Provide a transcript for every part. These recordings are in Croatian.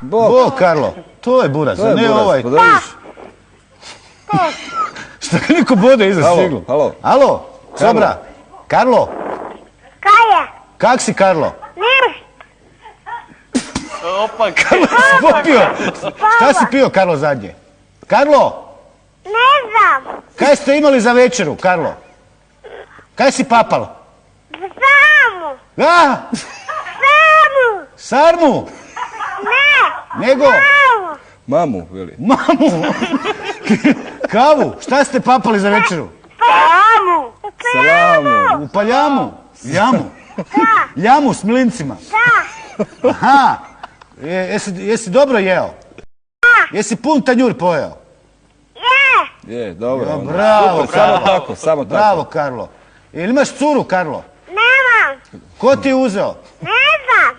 Bog, Karlo. To je buraz, a ne ovaj. Šta ga niko bode iza siglu? Halo. Alo, Sobra. Karlo. Kaj je? Kak si, Karlo? Niš. Opa, Karlo si popio. Šta si pio, Karlo, zadnje? Karlo, Ne znam. kaj ste imali za večeru, Karlo? Kaj si papal? Samu. A? Samu. Sarmu? Ne. Nego? Samu. Mamu, veli. Mamu? Kavu? Šta ste papali za večeru? Samu. Salamu. U paljamu? Jamu? Jamu s mlincima? Da. Aha. Jesi dobro jeo? Jesi pun tanjur pojeo? Je. Je, dobro. Jo, onda. bravo, Super, samo Karlo. tako, samo tako. Bravo, Karlo. Jel imaš curu, Karlo? Nemam. Ko ti je uzeo? Ne znam.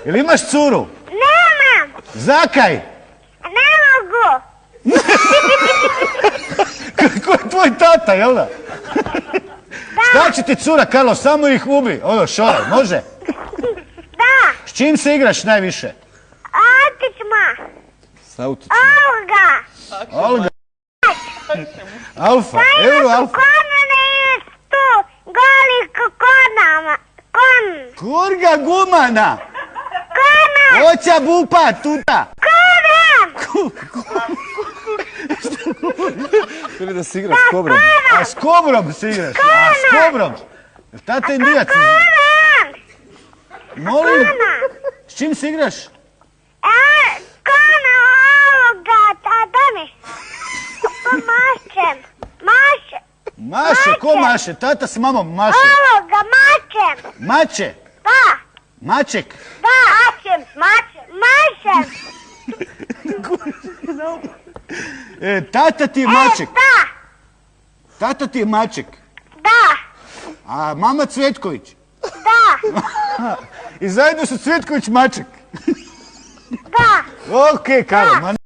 Jel imaš curu? Nemam. Zakaj? Ne mogu. Ko je tvoj tata, jel da? Šta će ti cura, Karlo? Samo ih ubi. Ono, šoraj, može? Da. S čim se igraš najviše? Otićma. S autom. Olga. Olga. Alfa, Euro Alfa. Konane istu. Goli konama. Kurga gumana. Kona. Oća bupa, tuta. Kona. Ili da si igraš s kobrom. A s kobrom se igraš? A s kobrom? Jel tata indijac? Kona. Molim? S čim se igraš? Kona ovoga. Da mi. Pomašem. Mašem. Maše, ko maše? Tata s mamom maše. Ovoga, mačem. Mače? Da. Maček? Da. Mašem. Tata ti je maček. Da. Tata ti je maček. Da. A mama Cvetković? Da. I zajedno su Cvetković maček. Da. Okej, Karlo.